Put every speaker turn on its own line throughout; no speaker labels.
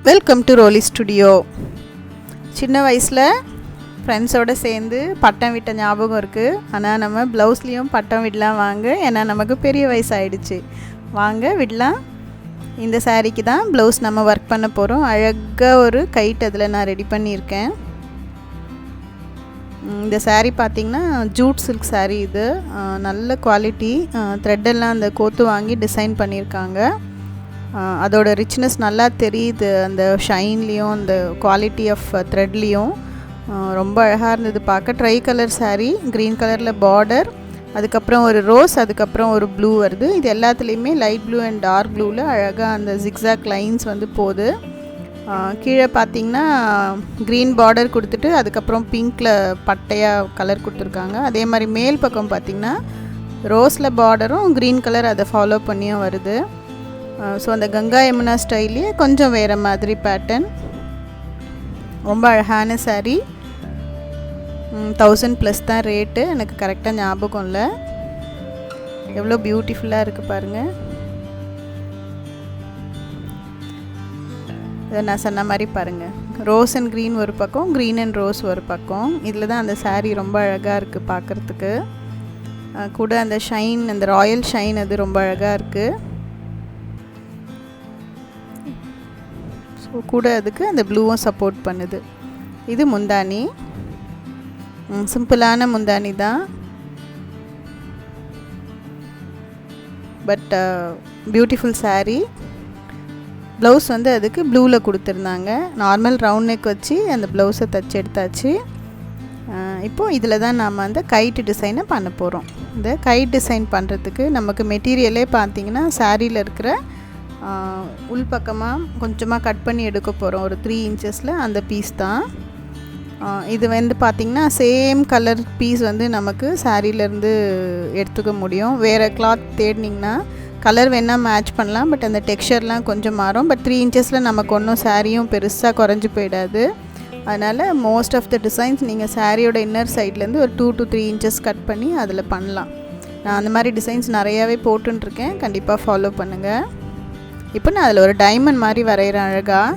Welcome to ரோலி studio. சின்ன வயசில் ஃப்ரெண்ட்ஸோடு சேர்ந்து பட்டம் விட்ட ஞாபகம் இருக்குது. ஆனால் நம்ம ப்ளவுஸ்லேயும் பட்டம் விடலாம் வாங்க, ஏன்னா நமக்கு பெரிய வயசு ஆகிடுச்சு. வாங்க விடலாம். இந்த சாரீக்கு தான் ப்ளவுஸ் நம்ம ஒர்க் பண்ண போகிறோம். அழகாக ஒரு கைட் அதில் நான் ரெடி பண்ணியிருக்கேன். இந்த சாரீ பார்த்திங்கன்னா ஜூட் சில்க் சாரீ. இது நல்ல குவாலிட்டி. த்ரெட்டெல்லாம் அந்த கோத்து வாங்கி டிசைன் பண்ணியிருக்காங்க. அதோட ரிச்னஸ் நல்லா தெரியுது அந்த ஷைன்லேயும் அந்த குவாலிட்டி ஆஃப் த்ரெட்லேயும். ரொம்ப அழகாக இருந்தது பார்க்க. ட்ரை கலர் சாரீ, க்ரீன் கலரில் பார்டர், அதுக்கப்புறம் ஒரு ரோஸ், அதுக்கப்புறம் ஒரு ப்ளூ வருது. இது எல்லாத்துலேயுமே லைட் ப்ளூ அண்ட் டார்க் ப்ளூவில் அழகாக அந்த ஜிக்ஸாக் லைன்ஸ் வந்து போகுது. கீழே பார்த்திங்கன்னா க்ரீன் பார்டர் கொடுத்துட்டு அதுக்கப்புறம் பிங்க்கில் பட்டையாக கலர் கொடுத்துருக்காங்க. அதே மாதிரி மேல் பக்கம் பார்த்திங்கன்னா ரோஸில் பார்டரும் க்ரீன் கலர் அதை ஃபாலோ பண்ணியும் வருது. ஸோ அந்த கங்கா யமுனா ஸ்டைல்லையே கொஞ்சம் வேறு மாதிரி பேட்டர்ன். ரொம்ப அழகான சாரீ. 1000+ தான் ரேட்டு. எனக்கு கரெக்டாக ஞாபகம் இல்லை. எவ்வளோ பியூட்டிஃபுல்லாக இருக்குது பாருங்கள். இதை நான் சொன்ன மாதிரி பாருங்கள், ரோஸ் அண்ட் க்ரீன் ஒரு பக்கம், க்ரீன் அண்ட் ரோஸ் ஒரு பக்கம். இதில் தான் அந்த சாரீ ரொம்ப அழகாக இருக்குது பார்க்குறதுக்கு. கூட அந்த ஷைன், அந்த ராயல் ஷைன் அது ரொம்ப அழகாக இருக்குது. கூட அதுக்கு அந்த ப்ளூவும் சப்போர்ட் பண்ணுது. இது முந்தானி, சிம்பிளான முந்தானி தான், பட் பியூட்டிஃபுல் சாரீ. ப்ளவுஸ் வந்து அதுக்கு ப்ளூவில் கொடுத்துருந்தாங்க. நார்மல் ரவுண்ட் நெக் வச்சு அந்த ப்ளவுஸை தச்சு எடுத்தாச்சு. இப்போது இதில் தான் நாம் அந்த கைட் டிசைனை பண்ண போகிறோம். இந்த கைட் டிசைன் பண்ணுறதுக்கு நமக்கு மெட்டீரியலே பார்த்திங்கன்னா சாரியில் இருக்கிற உள்பக்கமாக கொஞ்சமாக கட் பண்ணி எடுக்க போகிறோம். ஒரு 3 இன்ச்சஸில் அந்த பீஸ் தான் இது. வந்து பார்த்திங்கன்னா சேம் கலர் பீஸ் வந்து நமக்கு சாரியிலேருந்து எடுத்துக்க முடியும். வேறு கிளாத் தேடினிங்கன்னா கலர் வேணால் மேட்ச் பண்ணலாம், பட் அந்த டெக்ஸ்சர்லாம் கொஞ்சம் மாறும். பட் 3 இன்ச்சஸில் நமக்கு ஒன்றும் சாரியும் பெருசாக குறைஞ்சி போயிடாது. அதனால் மோஸ்ட் ஆஃப் த டிசைன்ஸ் நீங்கள் சாரியோட இன்னர் சைட்லேருந்து ஒரு 2 to 3 இன்ச்சஸ் கட் பண்ணி அதில் பண்ணலாம். நான் அந்த மாதிரி டிசைன்ஸ் நிறையாவே போட்டுருக்கேன், கண்டிப்பாக ஃபாலோ பண்ணுங்கள். இப்போ நான் அதில் ஒரு டைமண்ட் மாதிரி வரைகிறேன் அழகாக.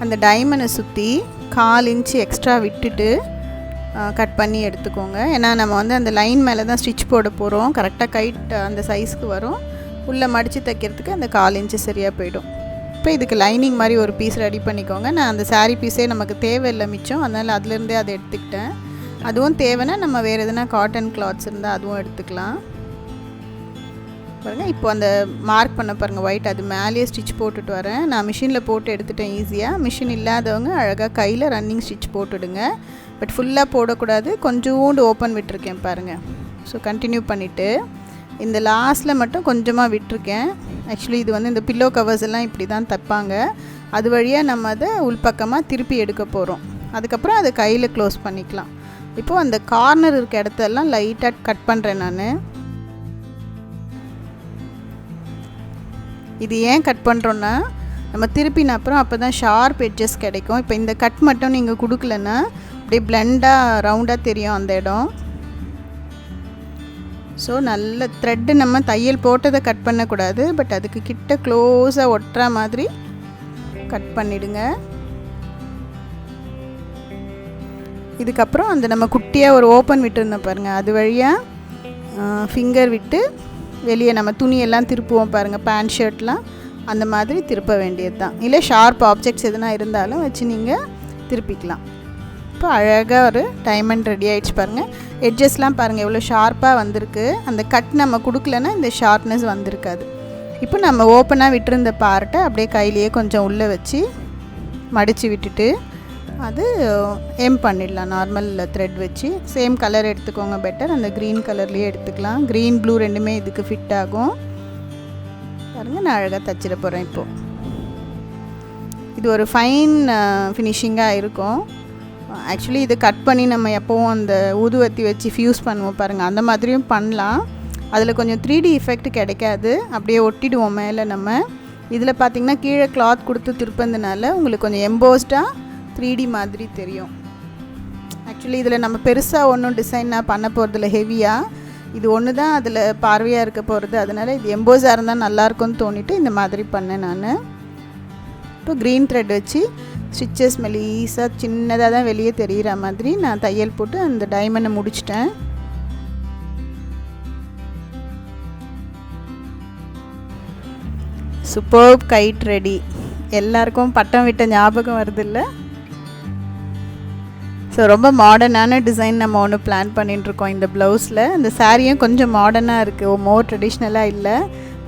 அந்த டைமண்டை சுற்றி 1/4 இன்ச்சு எக்ஸ்ட்ரா விட்டுட்டு கட் பண்ணி எடுத்துக்கோங்க. ஏன்னா நம்ம வந்து அந்த லைன் மேலே தான் ஸ்டிச் போட போகிறோம். கரெக்டாக கைட் அந்த சைஸ்க்கு வரும். உள்ளே மடித்து தைக்கிறதுக்கு அந்த 1/4 இன்ச்சு சரியாக போயிடும். இப்போ இதுக்கு லைனிங் மாதிரி ஒரு பீஸ் ரெடி பண்ணிக்கோங்க. நான் அந்த சாரீ பீஸே நமக்கு தேவையில்லை மிச்சம், அதனால் அதுலேருந்தே அதை எடுத்துக்கிட்டேன். அதுவும் தேவைன்னா நம்ம வேறு எதுனா காட்டன் கிளாத்ஸ் இருந்தால் அதுவும் எடுத்துக்கலாம். பாருங்கள், இப்போ அந்த மார்க் பண்ண பாருங்கள் ஒயிட், அது மேலேயே ஸ்டிச் போட்டுட்டு வரேன். நான் மிஷினில் போட்டு எடுத்துட்டேன் ஈஸியாக. மிஷின் இல்லாதவங்க அழகாக கையில் ரன்னிங் ஸ்டிச் போட்டுடுங்க. பட் ஃபுல்லாக போடக்கூடாது, கொஞ்சோண்டு ஓப்பன் விட்டுருக்கேன் பாருங்கள். ஸோ கண்டினியூ பண்ணிவிட்டு இந்த லாஸ்ட்டில் மட்டும் கொஞ்சமாக விட்டுருக்கேன். ஆக்சுவலி இது வந்து இந்த பில்லோ கவர்ஸ் எல்லாம் இப்படி தான் தைப்பாங்க. அது வழியாக நம்ம அதை உள்பக்கமாக திருப்பி எடுக்க போகிறோம். அதுக்கப்புறம் அதை கையில் க்ளோஸ் பண்ணிக்கலாம். இப்போது அந்த கார்னர் இருக்க இடத்தெல்லாம் லைட்டாக கட் பண்ணுறேன் நான். இது ஏன் கட் பண்ணுறோன்னா, நம்ம திருப்பின அப்புறம் அப்போ தான் ஷார்ப் எட்ஜஸ் கிடைக்கும். இப்போ இந்த கட் மட்டும் நீங்கள் கொடுக்கலன்னா அப்படியே பிளெண்டாக ரவுண்டாக தெரியும் அந்த இடம். ஸோ நல்ல த்ரெட்டு நம்ம தையல் போட்டதை கட் பண்ணக்கூடாது, பட் அதுக்கு கிட்ட க்ளோஸாக ஒட்டுற மாதிரி கட் பண்ணிவிடுங்க. இதுக்கப்புறம் அந்த நம்ம குட்டியாக ஒரு ஓப்பன் விட்டுருந்தோம் பாருங்கள், அது வழியாக ஃபிங்கர் விட்டு வெளியே நம்ம துணியெல்லாம் திருப்புவோம் பாருங்கள், பேண்ட் ஷர்ட்லாம் அந்த மாதிரி திருப்ப வேண்டியது தான். இல்லை ஷார்ப் ஆப்ஜெக்ட்ஸ் எதுனா இருந்தாலும் வச்சு நீங்கள் திருப்பிக்கலாம். இப்போ அழகாக ஒரு டைமண்ட் ரெடி ஆகிடுச்சு பாருங்கள். எட்ஜஸ்லாம் பாருங்கள் எவ்வளோ ஷார்ப்பாக வந்திருக்கு. அந்த கட் நம்ம கொடுக்கலன்னா இந்த ஷார்ப்னஸ் வந்திருக்காது. இப்போ நம்ம ஓப்பனாக விட்டுருந்த பார்ட்டை அப்படியே கையிலேயே கொஞ்சம் உள்ளே வச்சு மடித்து விட்டுட்டு அது எம் பண்ணிடலாம். நார்மல் த்ரெட் வச்சு சேம் கலர் எடுத்துக்கோங்க, பெட்டர். அந்த க்ரீன் கலர்லேயே எடுத்துக்கலாம். க்ரீன் ப்ளூ ரெண்டுமே இதுக்கு ஃபிட் ஆகும். பாருங்கள், நான் அழகாக தச்சிட போகிறேன். இப்போது இது ஒரு ஃபைன் ஃபினிஷிங்காக இருக்கும். ஆக்சுவலி இது கட் பண்ணி நம்ம எப்போவும் அந்த ஊதுவத்தி வச்சு ஃப்யூஸ் பண்ணுவோம் பாருங்கள், அந்த மாதிரியும் பண்ணலாம். அதில் கொஞ்சம் 3D எஃபெக்ட் கிடைக்காது, அப்படியே ஒட்டிடுவோம் மேலே நம்ம. இதில் பார்த்திங்கன்னா கீழே கிளாத் கொடுத்து திருப்பந்தனால உங்களுக்கு கொஞ்சம் எம்போஸ்டாக 3D மாதிரி தெரியும். ஆக்சுவலி இதில் நம்ம பெருசாக ஒன்றும் டிசைனாக பண்ண போகிறதில்ல ஹெவியாக. இது ஒன்று தான் அதில் பார்வையாக இருக்க போகிறது. அதனால் இது எம்போஸாக இருந்தால் நல்லாயிருக்கும்னு தோணிட்டு இந்த மாதிரி பண்ணேன் நான். இப்போ க்ரீன் த்ரெட் வச்சு ஸ்டிச்சஸ் மெலீஸாக சின்னதாக தான் வெளியே தெரிகிற மாதிரி நான் தையல் போட்டு அந்த டைமண்டை முடிச்சிட்டேன். Superb guide ready. எல்லாருக்கும் பட்டம் விட்ட ஞாபகம் வருது இல்லை? ஸோ ரொம்ப மாடர்னான டிசைன் நம்ம ஒன்று பிளான் பண்ணிட்டுருக்கோம் இந்த ப்ளவுஸில். அந்த சாரியும் கொஞ்சம் மாடர்னாக இருக்குது, மோர் ட்ரெடிஷ்னலாக இல்லை.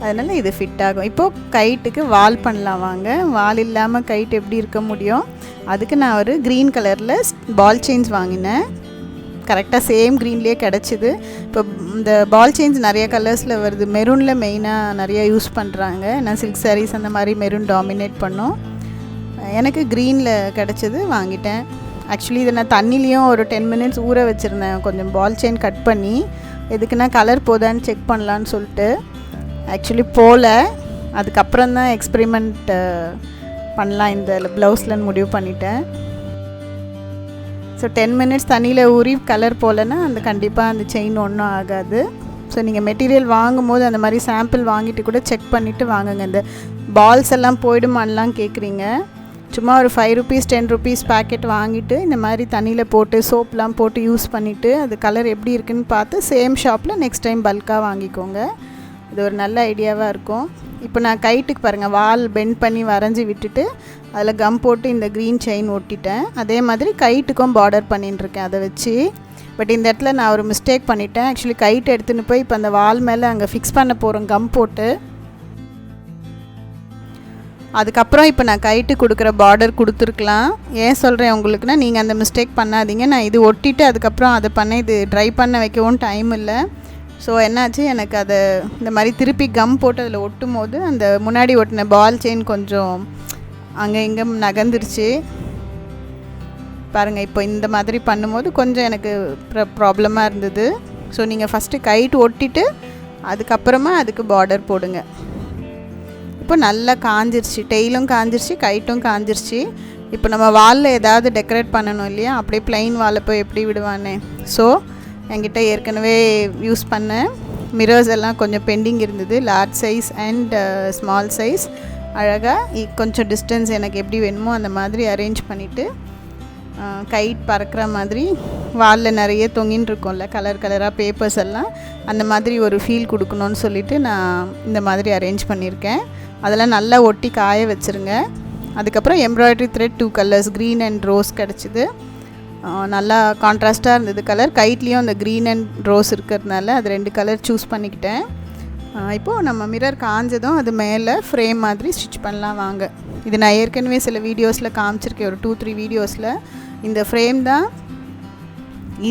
அதனால் இது ஃபிட் ஆகும். இப்போது கைட்டுக்கு வால் பண்ணலாம் வாங்க. வால் இல்லாமல் கைட் எப்படி இருக்க முடியும்? அதுக்கு நான் ஒரு க்ரீன் கலரில் பால் செயின்ஸ் வாங்கினேன். கரெக்டாக சேம் க்ரீன்லேயே கிடச்சிது. இப்போ இந்த பால் செயின்ஸ் நிறைய கலர்ஸில் வருது. மெரூனில் மெயினாக நிறையா யூஸ் பண்ணுறாங்க. நான் சில்க் சாரீஸ் அந்த மாதிரி மெரூன் டாமினேட் பண்ணோம். எனக்கு க்ரீனில் கிடச்சிது, வாங்கிட்டேன். ஆக்சுவலி இதை நான் தண்ணிலையும் ஒரு 10 minutes ஊற வச்சுருந்தேன், கொஞ்சம் பால் செயின் கட் பண்ணி. எதுக்குன்னா கலர் போதான்னு செக் பண்ணலான்னு சொல்லிட்டு. ஆக்சுவலி போகல, அதுக்கப்புறம் தான் எக்ஸ்பெரிமெண்ட் பண்ணலாம் இந்த ப்ளவுஸ்லன்னு முடிவு பண்ணிட்டேன். ஸோ 10 minutes தண்ணியில் ஊறி கலர் போகலன்னா அந்த கண்டிப்பாக அந்த செயின் ஒன்றும் ஆகாது. ஸோ நீங்கள் மெட்டீரியல் வாங்கும் போது அந்த மாதிரி சாம்பிள் வாங்கிட்டு கூட செக் பண்ணிவிட்டு வாங்குங்க. இந்த பால்ஸ் எல்லாம் போயிடுமான்லாம் கேட்குறீங்க. சும்மா ஒரு 5 rupees 10 rupees பேக்கெட் வாங்கிட்டு இந்த மாதிரி தண்ணியில் போட்டு சோப்லாம் போட்டு யூஸ் பண்ணிவிட்டு அது கலர் எப்படி இருக்குன்னு பார்த்து சேம் ஷாப்பில் நெக்ஸ்ட் டைம் பல்காக வாங்கிக்கோங்க. இது ஒரு நல்ல ஐடியாவாக இருக்கும். இப்போ நான் கைட்டுக்கு பாருங்கள் வால் பெண்ட் பண்ணி வரைஞ்சி விட்டுட்டு அதில் கம் போட்டு இந்த க்ரீன் செயின் ஒட்டிட்டேன். அதே மாதிரி கைட்டுக்கும் பார்டர் பண்ணிட்டுருக்கேன் அதை வச்சு. பட் இந்த இடத்துல நான் ஒரு மிஸ்டேக் பண்ணிட்டேன். ஆக்சுவலி கைட்டு எடுத்துன்னு போய் இப்போ அந்த வால் மேலே அங்கே ஃபிக்ஸ் பண்ண போகிறோம் கம் போட்டு. அதுக்கப்புறம் இப்போ நான் கைட்டு கொடுக்குற பார்டர் கொடுத்துருக்கலாம். ஏன் சொல்கிறேன் உங்களுக்குன்னா, நீங்கள் அந்த மிஸ்டேக் பண்ணாதீங்க. நான் இது ஒட்டிட்டு அதுக்கப்புறம் அதை பண்ண இது ட்ரை பண்ண வைக்கவும் டைம் இல்லை. ஸோ என்னாச்சு, எனக்கு அதை இந்த மாதிரி திருப்பி கம் போட்டு அதில் ஒட்டும் போது அந்த முன்னாடி ஒட்டின பால் செயின் கொஞ்சம் அங்கே இங்கே நகர்ந்துருச்சு பாருங்கள். இப்போ இந்த மாதிரி பண்ணும்போது கொஞ்சம் எனக்கு ப்ராப்ளமாக இருந்தது. ஸோ நீங்கள் ஃபஸ்ட்டு கைட்டு ஒட்டிட்டு அதுக்கப்புறமா அதுக்கு பார்டர் போடுங்க. இப்போ நல்லா காஞ்சிருச்சு, டெய்லும் காஞ்சிருச்சு, கைட்டும் காஞ்சிருச்சு. இப்போ நம்ம வாலில் ஏதாவது டெக்கரேட் பண்ணணும் இல்லையா, அப்படியே ப்ளைன் வாலில் போய் எப்படி விடுவானே. ஸோ என்கிட்ட ஏற்கனவே யூஸ் பண்ண மிரர்ஸ் எல்லாம் கொஞ்சம் பெண்டிங் இருந்தது, large size and small size. அழகாக கொஞ்சம் டிஸ்டன்ஸ் எனக்கு எப்படி வேணுமோ அந்த மாதிரி அரேஞ்ச் பண்ணிவிட்டு கைட் பறக்கிற மாதிரி வாலில் நிறைய தொங்கின்னு இருக்கும்ல கலர் கலராக பேப்பர்ஸ் எல்லாம், அந்த மாதிரி ஒரு ஃபீல் கொடுக்கணுன்னு சொல்லிவிட்டு நான் இந்த மாதிரி அரேஞ்ச் பண்ணியிருக்கேன். அதெல்லாம் நல்லா ஒட்டி காய வச்சுருங்க. அதுக்கப்புறம் embroidery thread 2 colors green and rose கிடச்சிது. நல்லா கான்ட்ராஸ்ட்டாக இருந்தது கலர். கைட்லேயும் அந்த க்ரீன் அண்ட் ரோஸ் இருக்கிறதுனால அது 2 color சூஸ் பண்ணிக்கிட்டேன். இப்போது நம்ம மிரர் காஞ்சதும் அது மேலே ஃப்ரேம் மாதிரி ஸ்டிச் பண்ணலாம் வாங்க. இது நான் ஏற்கனவே சில வீடியோஸில் காமிச்சிருக்கேன், ஒரு 2-3 வீடியோஸில். இந்த ஃப்ரேம் தான்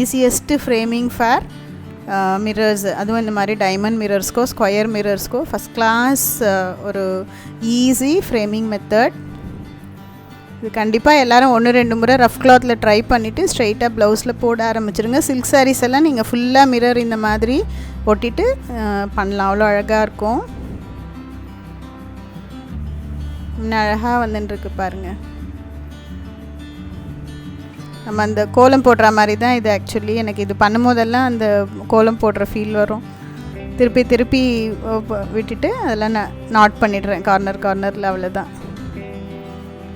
ஈஸியஸ்ட்டு ஃப்ரேமிங் ஃபார் மிரர்ஸ். அதுவும் இந்த மாதிரி டைமண்ட் மிரர்ஸ்க்கோ ஸ்கொயர் மிரர்ஸ்க்கோ ஃபஸ்ட் கிளாஸ் ஒரு ஈஸி ஃப்ரேமிங் மெத்தட். இது கண்டிப்பாக எல்லோரும் 1-2 முறை ரஃப் கிளாத்தில் ட்ரை பண்ணிவிட்டு ஸ்ட்ரைட்டாக ப்ளவுஸில் போட ஆரம்பிச்சிருங்க. சில்க் சாரீஸ் எல்லாம் நீங்கள் ஃபுல்லாக மிரர் இந்த மாதிரி ஒட்டிட்டு பண்ணலாம், அவ்வளோ அழகாக இருக்கும். இன்னும் அழகாக வந்துட்டுருக்கு பாருங்கள். நம்ம அந்த கோலம் போடுற மாதிரி தான் இது. ஆக்சுவலி எனக்கு இது பண்ணும்போதெல்லாம் அந்த கோலம் போடுற ஃபீல் வரும். திருப்பி திருப்பி விட்டுட்டு அதெல்லாம் நான் நாட் பண்ணிடுறேன் கார்னரில், அவ்வளோதான்.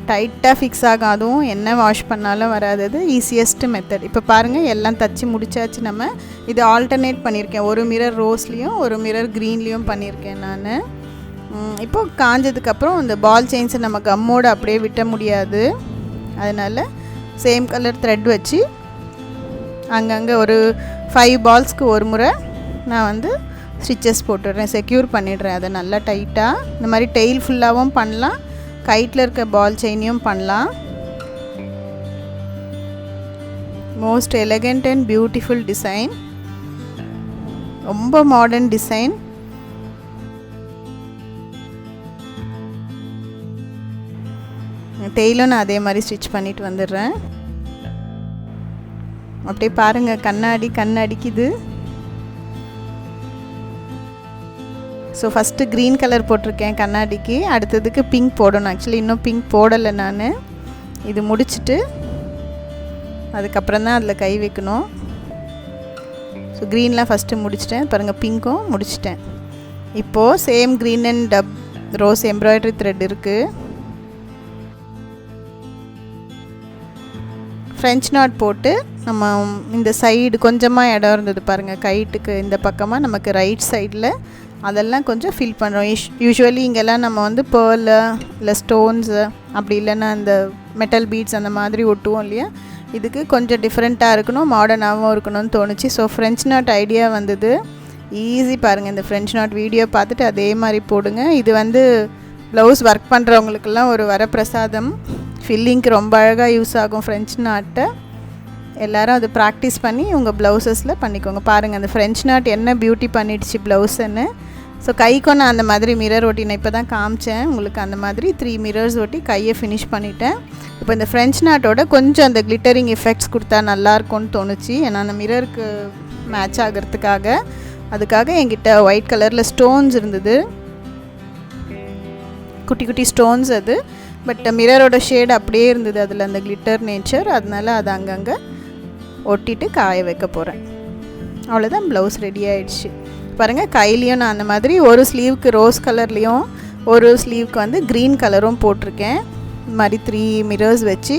டைட்டாக ஃபிக்ஸ் ஆகும், அதுவும் என்ன வாஷ் பண்ணாலும் வராதது. Easiest method. இப்போ பாருங்கள் எல்லாம் தச்சு முடிச்சாச்சு. நம்ம இது ஆல்டர்னேட் பண்ணியிருக்கேன், ஒரு மிரர் ரோஸ்லேயும் ஒரு மிரர் க்ரீன்லேயும் பண்ணியிருக்கேன் நான். இப்போது காஞ்சதுக்கப்புறம் இந்த பால் செயின்ஸை நம்ம கம்மோடு அப்படியே விட்ட முடியாது. அதனால் சேம் கலர் த்ரெட் வச்சு அங்கங்கே ஒரு 5 balls-க்கு ஒரு முறை நான் வந்து ஸ்டிச்சஸ் போட்டுடுறேன், செக்யூர் பண்ணிடுறேன் அதை நல்லா டைட்டாக. இந்த மாதிரி டெய்ல் ஃபுல்லாகவும் பண்ணலாம், கைட்டில் இருக்க பால் செயினையும் பண்ணலாம். Most elegant and beautiful design, ரொம்ப மாடர்ன் டிசைன். டெய்லும் நான் அதே மாதிரி ஸ்டிச் பண்ணிட்டு வந்துடுறேன். அப்படியே பாருங்கள் கண் அடிக்குது. ஸோ ஃபஸ்ட்டு க்ரீன் கலர் போட்டிருக்கேன் கண்ணாடிக்கு, அடுத்ததுக்கு பிங்க் போடணும். ஆக்சுவலி இன்னும் பிங்க் போடலை நான். இது முடிச்சுட்டு அதுக்கப்புறம் தான் அதில் கை வைக்கணும். ஸோ க்ரீன்லாம் ஃபஸ்ட்டு முடிச்சிட்டேன் பாருங்கள், பிங்க்கும் முடிச்சிட்டேன். இப்போது same green and rose embroidery thread இருக்குது. ஃப்ரெஞ்ச் நாட் போட்டு நம்ம இந்த சைடு கொஞ்சமாக இடம் இருந்தது பாருங்கள், கைட்டுக்கு இந்த பக்கமாக நமக்கு ரைட் சைடில் அதெல்லாம் கொஞ்சம் ஃபில் பண்ணுறோம். யூஸ்வலி இங்கெல்லாம் நம்ம வந்து பேர்லு இல்லை ஸ்டோன்ஸு அப்படி இல்லைன்னா அந்த மெட்டல் பீட்ஸ் அந்த மாதிரி ஒட்டுவோம் இல்லையா. இதுக்கு கொஞ்சம் டிஃப்ரெண்ட்டாக இருக்கணும், மாடர்னாகவும் இருக்கணும்னு தோணுச்சு. ஸோ ஃப்ரெஞ்ச் நாட் ஐடியா வந்தது. ஈஸி பாருங்கள், இந்த ஃப்ரெஞ்ச் நாட் வீடியோ பார்த்துட்டு அதே மாதிரி போடுங்க. இது வந்து ப்ளவுஸ் ஒர்க் பண்ணுறவங்களுக்கெல்லாம் ஒரு வரப்பிரசாதம். ஃபில்லிங்க்கு ரொம்ப அழகாக யூஸ் ஆகும் ஃப்ரெஞ்ச் நாட்டை. எல்லோரும் அது ப்ராக்டிஸ் பண்ணி உங்கள் ப்ளவுசஸில் பண்ணிக்கோங்க. பாருங்கள் அந்த ஃப்ரெஞ்ச் நாட் என்ன பியூட்டி பண்ணிடுச்சு ப்ளவுஸுன்னு. ஸோ கைக்கும் நான் அந்த மாதிரி மிரர் ஒட்டி நான் இப்போ தான் காமிச்சேன் உங்களுக்கு. அந்த மாதிரி 3 மிரர்ஸ் ஒட்டி கையை ஃபினிஷ் பண்ணிட்டேன். இப்போ இந்த ஃப்ரெஞ்ச் நாட்டோட கொஞ்சம் அந்த கிளிட்டரிங் எஃபெக்ட்ஸ் கொடுத்தா நல்லாயிருக்கும்னு தோணுச்சு. ஏன்னா அந்த மிரருக்கு மேட்ச் ஆகிறதுக்காக. அதுக்காக என்கிட்ட ஒயிட் கலரில் ஸ்டோன்ஸ் இருந்தது, குட்டி குட்டி ஸ்டோன்ஸ் அது. பட் மிரரோட ஷேட் அப்படியே இருந்தது அதில், அந்த கிளிட்டர் நேச்சர். அதனால அதை அங்கங்கே ஒட்டிட்டு காய வைக்க போகிறேன். அவ்வளோதான், ப்ளவுஸ் ரெடி ஆகிடுச்சு. பாருங்கள், கையிலையும் நான் அந்த மாதிரி ஒரு ஸ்லீவுக்கு ரோஸ் கலர்லேயும் ஒரு ஸ்லீவுக்கு வந்து க்ரீன் கலரும் போட்டிருக்கேன். இந்த மாதிரி 3 மிரர்ஸ் வச்சு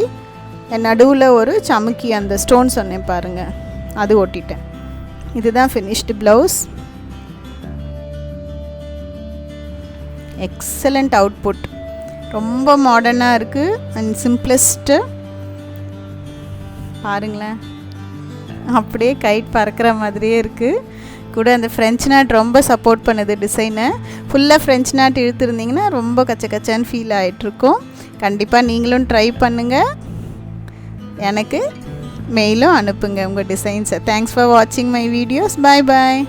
என் நடுவில் ஒரு சமுக்கி அந்த ஸ்டோன் சொன்னேன் பாருங்கள், அது ஒட்டிட்டேன். இதுதான் ஃபினிஷ்டு ப்ளவுஸ். எக்ஸலண்ட் அவுட்புட், ரொம்ப மாடர்னாக இருக்குது அண்ட் சிம்பிளஸ்ட்டு. பாருங்களேன், அப்படியே கைட் பறக்கிற மாதிரியே இருக்குது. கூட அந்த ஃப்ரெஞ்ச் நாட் ரொம்ப சப்போர்ட் பண்ணுது டிசைனை. ஃபுல்லாக ஃப்ரெஞ்ச் நாட் இழுத்துருந்திங்கன்னா ரொம்ப கச்ச கச்சான்னு ஃபீல் ஆகிட்ருக்கும். கண்டிப்பாக நீங்களும் ட்ரை பண்ணுங்கள், எனக்கு மெயிலும் அனுப்புங்க உங்கள் டிசைன்ஸை. தேங்க்ஸ் ஃபார் வாட்சிங் மை வீடியோஸ். Bye bye.